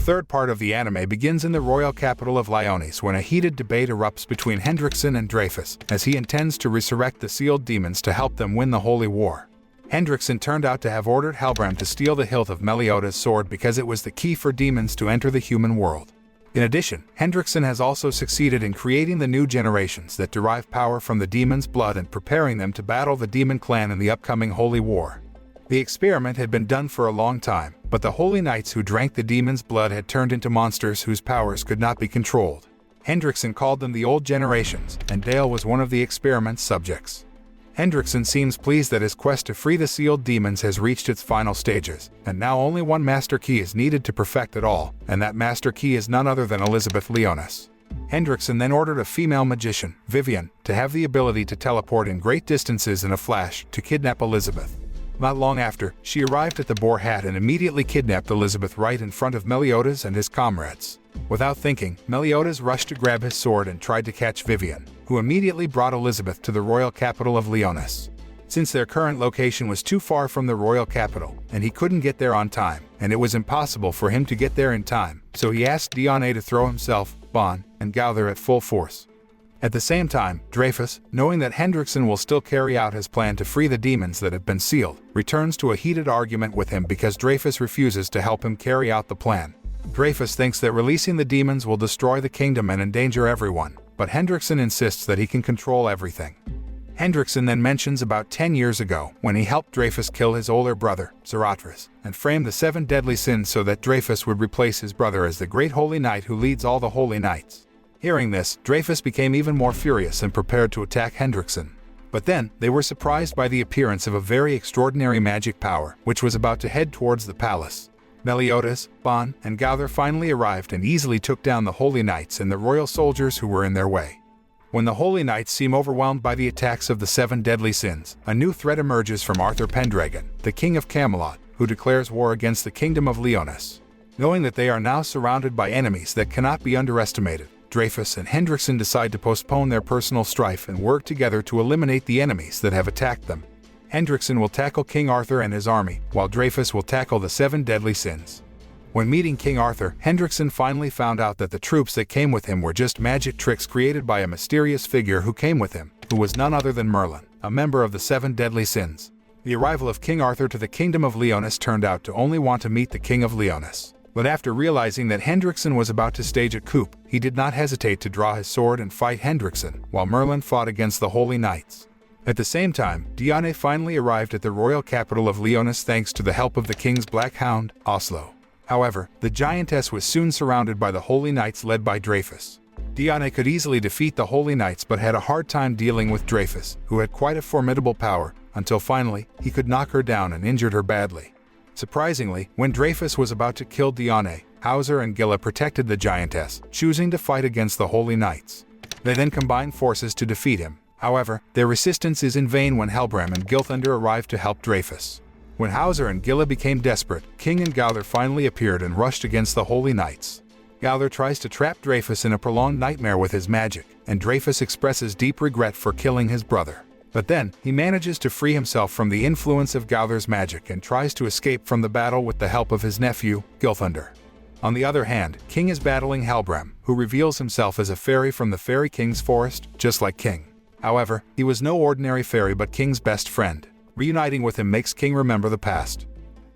third part of the anime begins in the royal capital of Lyonesse when a heated debate erupts between Hendrickson and Dreyfus, as he intends to resurrect the sealed demons to help them win the Holy War. Hendrickson turned out to have ordered Halbrand to steal the hilt of Meliodas' sword because it was the key for demons to enter the human world. In addition, Hendrickson has also succeeded in creating the new generations that derive power from the demon's blood and preparing them to battle the demon clan in the upcoming Holy War. The experiment had been done for a long time, but the Holy Knights who drank the demon's blood had turned into monsters whose powers could not be controlled. Hendrickson called them the Old Generations, and Dale was one of the experiment's subjects. Hendrickson seems pleased that his quest to free the sealed demons has reached its final stages, and now only one master key is needed to perfect it all, and that master key is none other than Elizabeth Leonis. Hendrickson then ordered a female magician, Vivian, to have the ability to teleport in great distances in a flash to kidnap Elizabeth. Not long after, she arrived at the Boar Hat and immediately kidnapped Elizabeth right in front of Meliodas and his comrades. Without thinking, Meliodas rushed to grab his sword and tried to catch Vivian, who immediately brought Elizabeth to the royal capital of Lyonesse. Since their current location was too far from the royal capital, and he couldn't get there on time, and it was impossible for him to get there in time, so he asked Diane to throw himself, Bon, and Gauther at full force. At the same time, Dreyfus, knowing that Hendrickson will still carry out his plan to free the demons that have been sealed, returns to a heated argument with him because Dreyfus refuses to help him carry out the plan. Dreyfus thinks that releasing the demons will destroy the kingdom and endanger everyone, but Hendrickson insists that he can control everything. Hendrickson then mentions about 10 years ago when he helped Dreyfus kill his older brother, Zarathus, and frame the 7 deadly sins so that Dreyfus would replace his brother as the great holy knight who leads all the holy knights. Hearing this, Dreyfus became even more furious and prepared to attack Hendrickson. But then, they were surprised by the appearance of a very extraordinary magic power, which was about to head towards the palace. Meliodas, Bon, and Gauther finally arrived and easily took down the Holy Knights and the royal soldiers who were in their way. When the Holy Knights seem overwhelmed by the attacks of the 7 deadly sins, a new threat emerges from Arthur Pendragon, the King of Camelot, who declares war against the kingdom of Lyonesse. Knowing that they are now surrounded by enemies that cannot be underestimated, Dreyfus and Hendrickson decide to postpone their personal strife and work together to eliminate the enemies that have attacked them. Hendrickson will tackle King Arthur and his army, while Dreyfus will tackle the 7 deadly sins. When meeting King Arthur, Hendrickson finally found out that the troops that came with him were just magic tricks created by a mysterious figure who came with him, who was none other than Merlin, a member of the 7 deadly sins. The arrival of King Arthur to the kingdom of Lyonesse turned out to only want to meet the king of Lyonesse. But after realizing that Hendrickson was about to stage a coup, he did not hesitate to draw his sword and fight Hendrickson, while Merlin fought against the Holy Knights. At the same time, Diane finally arrived at the royal capital of Lyonesse thanks to the help of the king's black hound, Oslo. However, the giantess was soon surrounded by the Holy Knights led by Dreyfus. Diane could easily defeat the Holy Knights but had a hard time dealing with Dreyfus, who had quite a formidable power, until finally, he could knock her down and injured her badly. Surprisingly, when Dreyfus was about to kill Diane, Hauser and Gilla protected the giantess, choosing to fight against the Holy Knights. They then combined forces to defeat him. However, their resistance is in vain when Halbrand and Gilthunder arrived to help Dreyfus. When Hauser and Gilla became desperate, King and Gauther finally appeared and rushed against the Holy Knights. Gauther tries to trap Dreyfus in a prolonged nightmare with his magic, and Dreyfus expresses deep regret for killing his brother. But then, he manages to free himself from the influence of Gauther's magic and tries to escape from the battle with the help of his nephew, Gilthunder. On the other hand, King is battling Halbrand, who reveals himself as a fairy from the Fairy King's forest, just like King. However, he was no ordinary fairy but King's best friend. Reuniting with him makes King remember the past.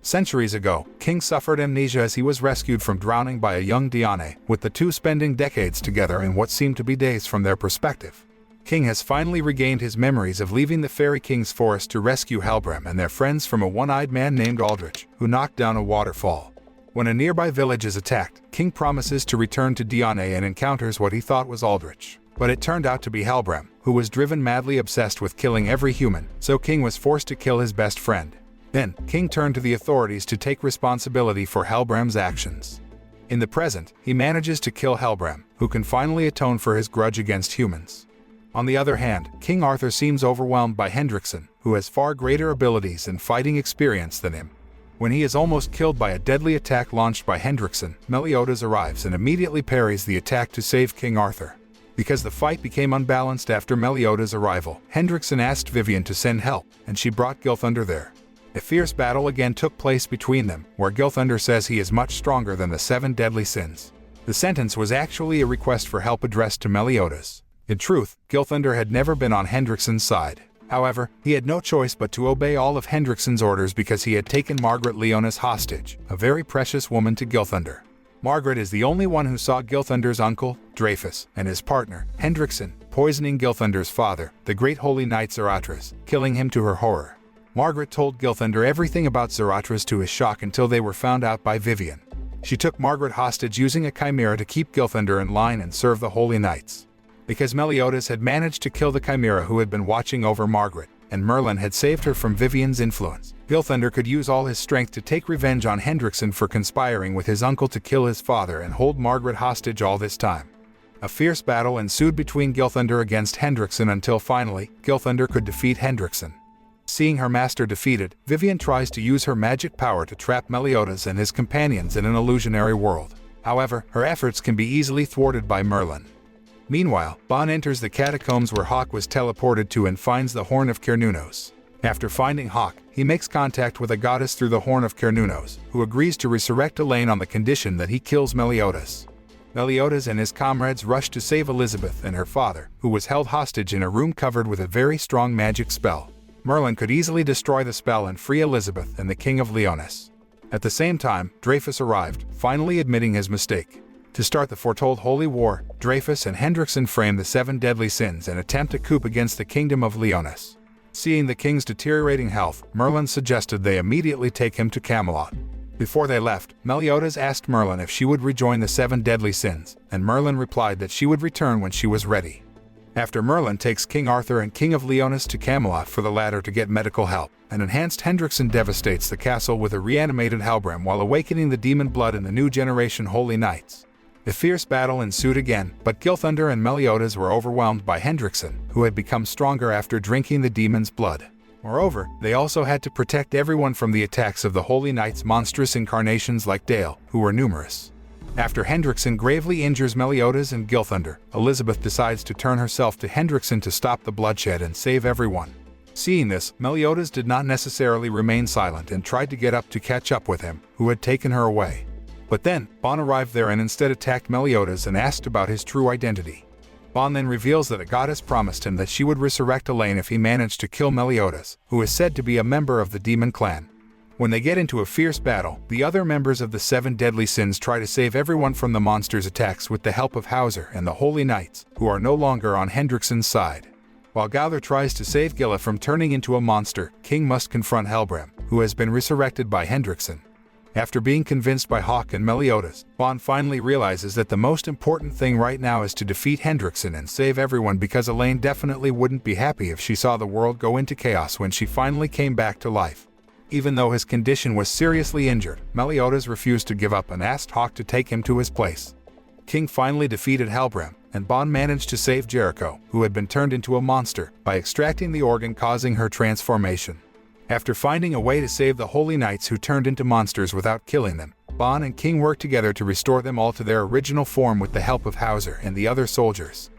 Centuries ago, King suffered amnesia as he was rescued from drowning by a young Diane, with the two spending decades together in what seemed to be days from their perspective. King has finally regained his memories of leaving the Fairy King's forest to rescue Halbrand and their friends from a one-eyed man named Aldrich, who knocked down a waterfall. When a nearby village is attacked, King promises to return to Diane and encounters what he thought was Aldrich. But it turned out to be Halbrand, who was driven madly obsessed with killing every human, so King was forced to kill his best friend. Then, King turned to the authorities to take responsibility for Halbrand's actions. In the present, he manages to kill Halbrand, who can finally atone for his grudge against humans. On the other hand, King Arthur seems overwhelmed by Hendrickson, who has far greater abilities and fighting experience than him. When he is almost killed by a deadly attack launched by Hendrickson, Meliodas arrives and immediately parries the attack to save King Arthur. Because the fight became unbalanced after Meliodas' arrival, Hendrickson asked Vivian to send help, and she brought Gilthunder there. A fierce battle again took place between them, where Gilthunder says he is much stronger than the 7 deadly sins. The sentence was actually a request for help addressed to Meliodas. In truth, Gilthunder had never been on Hendrickson's side. However, he had no choice but to obey all of Hendrickson's orders because he had taken Margaret Leon as hostage, a very precious woman to Gilthunder. Margaret is the only one who saw Gilthunder's uncle, Dreyfus, and his partner, Hendrickson, poisoning Gilthunder's father, the great holy knight Zarathras, killing him to her horror. Margaret told Gilthunder everything about Zarathras to his shock until they were found out by Vivian. She took Margaret hostage using a chimera to keep Gilthunder in line and serve the holy knights. Because Meliodas had managed to kill the chimera who had been watching over Margaret, and Merlin had saved her from Vivian's influence, Gilthunder could use all his strength to take revenge on Hendrickson for conspiring with his uncle to kill his father and hold Margaret hostage all this time. A fierce battle ensued between Gilthunder against Hendrickson until finally, Gilthunder could defeat Hendrickson. Seeing her master defeated, Vivian tries to use her magic power to trap Meliodas and his companions in an illusionary world. However, her efforts can be easily thwarted by Merlin. Meanwhile, Bon enters the catacombs where Hawk was teleported to and finds the Horn of Cernunnos. After finding Hawk, he makes contact with a goddess through the Horn of Cernunnos, who agrees to resurrect Elaine on the condition that he kills Meliodas. Meliodas and his comrades rush to save Elizabeth and her father, who was held hostage in a room covered with a very strong magic spell. Merlin could easily destroy the spell and free Elizabeth and the King of Leonis. At the same time, Dreyfus arrived, finally admitting his mistake. To start the foretold holy war, Dreyfus and Hendrickson frame the 7 deadly sins and attempt a coup against the kingdom of Leonis. Seeing the king's deteriorating health, Merlin suggested they immediately take him to Camelot. Before they left, Meliodas asked Merlin if she would rejoin the 7 deadly sins, and Merlin replied that she would return when she was ready. After Merlin takes King Arthur and King of Leonis to Camelot for the latter to get medical help, an enhanced Hendrickson devastates the castle with a reanimated Halbrand while awakening the demon blood in the new generation Holy Knights. A fierce battle ensued again, but Gilthunder and Meliodas were overwhelmed by Hendrickson, who had become stronger after drinking the demon's blood. Moreover, they also had to protect everyone from the attacks of the Holy Knight's monstrous incarnations like Dale, who were numerous. After Hendrickson gravely injures Meliodas and Gilthunder, Elizabeth decides to turn herself to Hendrickson to stop the bloodshed and save everyone. Seeing this, Meliodas did not necessarily remain silent and tried to get up to catch up with him, who had taken her away. But then, Bon arrived there and instead attacked Meliodas and asked about his true identity. Bon then reveals that a goddess promised him that she would resurrect Elaine if he managed to kill Meliodas, who is said to be a member of the demon clan. When they get into a fierce battle, the other members of the 7 deadly sins try to save everyone from the monster's attacks with the help of Hauser and the Holy Knights, who are no longer on Hendrickson's side. While Gauther tries to save Gilla from turning into a monster, King must confront Helbram, who has been resurrected by Hendrickson. After being convinced by Hawk and Meliodas, Bon finally realizes that the most important thing right now is to defeat Hendrickson and save everyone because Elaine definitely wouldn't be happy if she saw the world go into chaos when she finally came back to life. Even though his condition was seriously injured, Meliodas refused to give up and asked Hawk to take him to his place. King finally defeated Halbrand, and Bon managed to save Jericho, who had been turned into a monster, by extracting the organ causing her transformation. After finding a way to save the Holy Knights who turned into monsters without killing them, Bon and King worked together to restore them all to their original form with the help of Hauser and the other soldiers.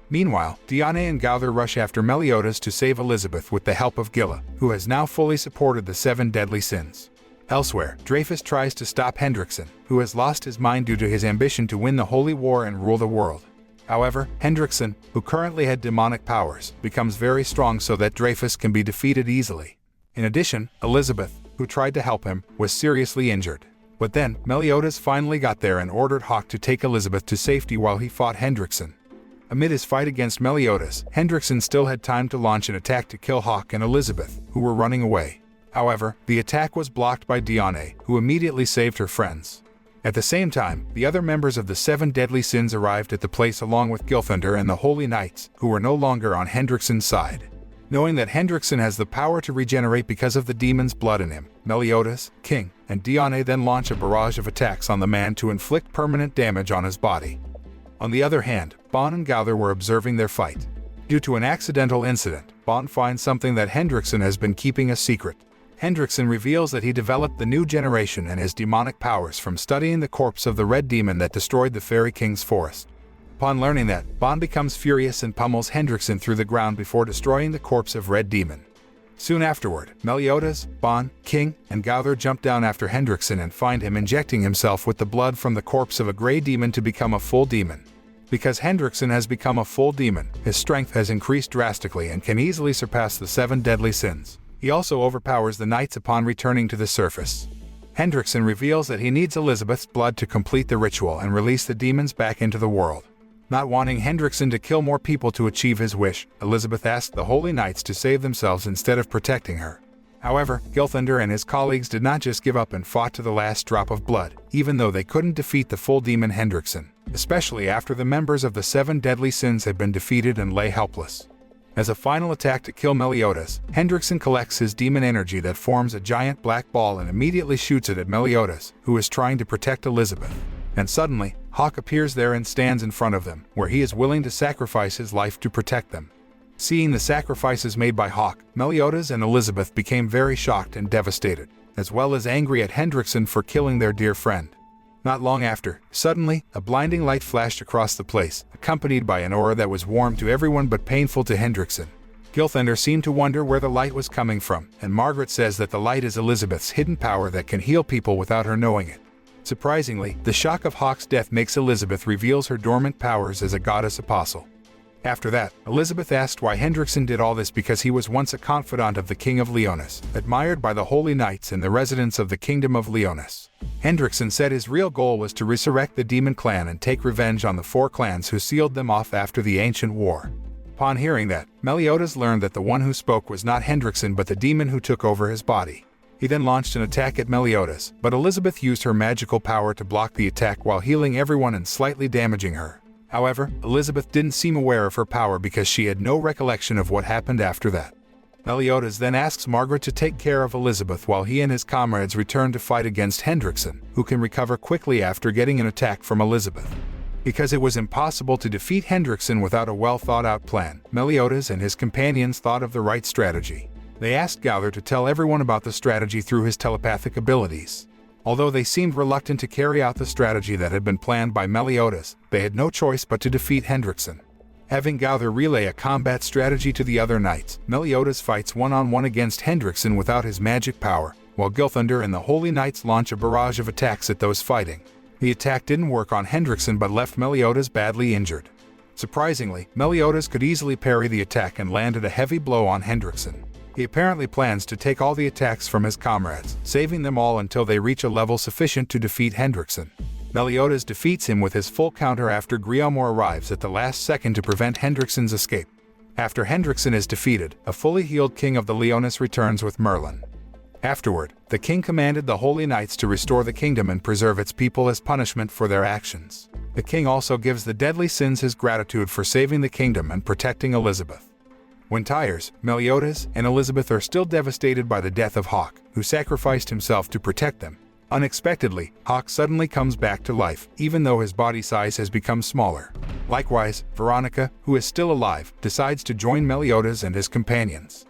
Meanwhile, Diane and Gauther rush after Meliodas to save Elizabeth with the help of Gilla, who has now fully supported the 7 deadly sins. Elsewhere, Dreyfus tries to stop Hendrickson, who has lost his mind due to his ambition to win the Holy War and rule the world. However, Hendrickson, who currently had demonic powers, becomes very strong so that Dreyfus can be defeated easily. In addition, Elizabeth, who tried to help him, was seriously injured. But then, Meliodas finally got there and ordered Hawk to take Elizabeth to safety while he fought Hendrickson. Amid his fight against Meliodas, Hendrickson still had time to launch an attack to kill Hawk and Elizabeth, who were running away. However, the attack was blocked by Diane, who immediately saved her friends. At the same time, the other members of the 7 deadly sins arrived at the place along with Gilthunder and the Holy Knights, who were no longer on Hendrickson's side. Knowing that Hendrickson has the power to regenerate because of the demon's blood in him, Meliodas, King, and Diane then launch a barrage of attacks on the man to inflict permanent damage on his body. On the other hand, Bon and Gauther were observing their fight. Due to an accidental incident, Bon finds something that Hendrickson has been keeping a secret. Hendrickson reveals that he developed the new generation and his demonic powers from studying the corpse of the red demon that destroyed the Fairy King's forest. Upon learning that, Bon becomes furious and pummels Hendrickson through the ground before destroying the corpse of Red Demon. Soon afterward, Meliodas, Bon, King, and Gauther jump down after Hendrickson and find him injecting himself with the blood from the corpse of a gray demon to become a full demon. Because Hendrickson has become a full demon, his strength has increased drastically and can easily surpass the 7 deadly sins. He also overpowers the knights upon returning to the surface. Hendrickson reveals that he needs Elizabeth's blood to complete the ritual and release the demons back into the world. Not wanting Hendrickson to kill more people to achieve his wish, Elizabeth asked the Holy Knights to save themselves instead of protecting her. However, Gilthunder and his colleagues did not just give up and fought to the last drop of blood, even though they couldn't defeat the full demon Hendrickson, especially after the members of the 7 deadly sins had been defeated and lay helpless. As a final attack to kill Meliodas, Hendrickson collects his demon energy that forms a giant black ball and immediately shoots it at Meliodas, who is trying to protect Elizabeth. And suddenly, Hawk appears there and stands in front of them, where he is willing to sacrifice his life to protect them. Seeing the sacrifices made by Hawk, Meliodas and Elizabeth became very shocked and devastated, as well as angry at Hendrickson for killing their dear friend. Not long after, suddenly, a blinding light flashed across the place, accompanied by an aura that was warm to everyone but painful to Hendrickson. Gilthunder seemed to wonder where the light was coming from, and Margaret says that the light is Elizabeth's hidden power that can heal people without her knowing it. Surprisingly, the shock of Hawk's death makes Elizabeth reveals her dormant powers as a goddess apostle. After that, Elizabeth asked why Hendrickson did all this because he was once a confidant of the King of Leonis, admired by the Holy Knights and the residents of the Kingdom of Leonis. Hendrickson said his real goal was to resurrect the demon clan and take revenge on the 4 clans who sealed them off after the ancient war. Upon hearing that, Meliodas learned that the one who spoke was not Hendrickson but the demon who took over his body. He then launched an attack at Meliodas, but Elizabeth used her magical power to block the attack while healing everyone and slightly damaging her. However, Elizabeth didn't seem aware of her power because she had no recollection of what happened after that. Meliodas then asks Margaret to take care of Elizabeth while he and his comrades return to fight against Hendrickson, who can recover quickly after getting an attack from Elizabeth. Because it was impossible to defeat Hendrickson without a well-thought-out plan, Meliodas and his companions thought of the right strategy. They asked Gauther to tell everyone about the strategy through his telepathic abilities. Although they seemed reluctant to carry out the strategy that had been planned by Meliodas, they had no choice but to defeat Hendrickson. Having Gauther relay a combat strategy to the other knights, Meliodas fights one-on-one against Hendrickson without his magic power, while Gilthunder and the Holy Knights launch a barrage of attacks at those fighting. The attack didn't work on Hendrickson but left Meliodas badly injured. Surprisingly, Meliodas could easily parry the attack and landed a heavy blow on Hendrickson. He apparently plans to take all the attacks from his comrades, saving them all until they reach a level sufficient to defeat Hendrickson. Meliodas defeats him with his full counter after Grielmor arrives at the last second to prevent Hendrickson's escape. After Hendrickson is defeated, a fully healed king of the Leonis returns with Merlin. Afterward, the king commanded the Holy Knights to restore the kingdom and preserve its people as punishment for their actions. The king also gives the deadly sins his gratitude for saving the kingdom and protecting Elizabeth. When Tyres, Meliodas, and Elizabeth are still devastated by the death of Hawk, who sacrificed himself to protect them. Unexpectedly, Hawk suddenly comes back to life, even though his body size has become smaller. Likewise, Veronica, who is still alive, decides to join Meliodas and his companions.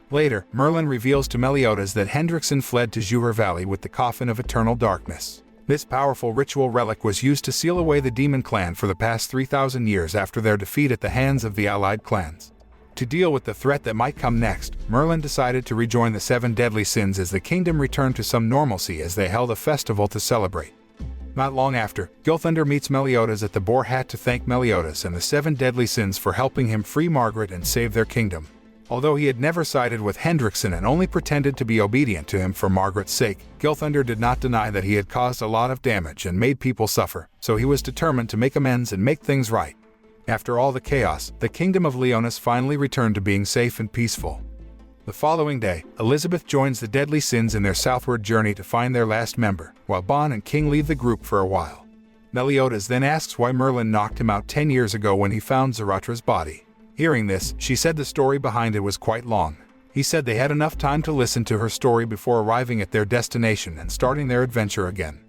Later, Merlin reveals to Meliodas that Hendrickson fled to Jura Valley with the Coffin of Eternal Darkness. This powerful ritual relic was used to seal away the demon clan for the past 3,000 years after their defeat at the hands of the allied clans. To deal with the threat that might come next, Merlin decided to rejoin the 7 deadly sins as the kingdom returned to some normalcy as they held a festival to celebrate. Not long after, Gilthunder meets Meliodas at the Boar Hat to thank Meliodas and the 7 deadly sins for helping him free Margaret and save their kingdom. Although he had never sided with Hendrickson and only pretended to be obedient to him for Margaret's sake, Gilthunder did not deny that he had caused a lot of damage and made people suffer, so he was determined to make amends and make things right. After all the chaos, the kingdom of Leonis finally returned to being safe and peaceful. The following day, Elizabeth joins the deadly sins in their southward journey to find their last member, while Bon and King leave the group for a while. Meliodas then asks why Merlin knocked him out 10 years ago when he found Zaratra's body. Hearing this, she said the story behind it was quite long. He said they had enough time to listen to her story before arriving at their destination and starting their adventure again.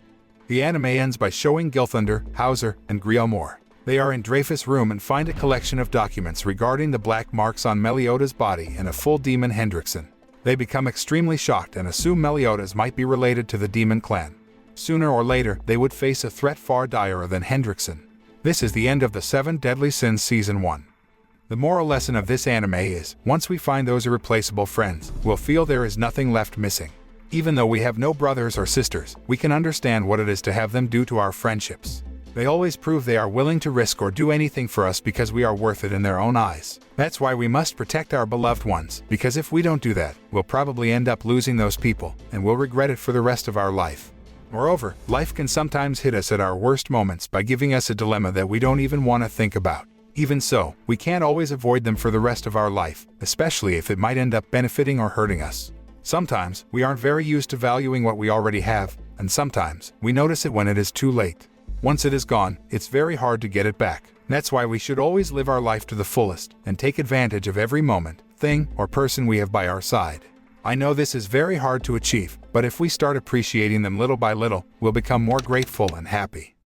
The anime ends by showing Gilthunder, Hauser, and Grielmor. They are in Dreyfus' room and find a collection of documents regarding the black marks on Meliodas' body and a full demon Hendrickson. They become extremely shocked and assume Meliodas might be related to the demon clan. Sooner or later, they would face a threat far direr than Hendrickson. This is the end of the 7 Deadly Sins Season 1. The moral lesson of this anime is, once we find those irreplaceable friends, we'll feel there is nothing left missing. Even though we have no brothers or sisters, we can understand what it is to have them due to our friendships. They always prove they are willing to risk or do anything for us because we are worth it in their own eyes. That's why we must protect our beloved ones, because if we don't do that, we'll probably end up losing those people, and we'll regret it for the rest of our life. Moreover, life can sometimes hit us at our worst moments by giving us a dilemma that we don't even want to think about. Even so, we can't always avoid them for the rest of our life, especially if it might end up benefiting or hurting us. Sometimes, we aren't very used to valuing what we already have, and sometimes, we notice it when it is too late. Once it is gone, it's very hard to get it back. That's why we should always live our life to the fullest, and take advantage of every moment, thing, or person we have by our side. I know this is very hard to achieve, but if we start appreciating them little by little, we'll become more grateful and happy.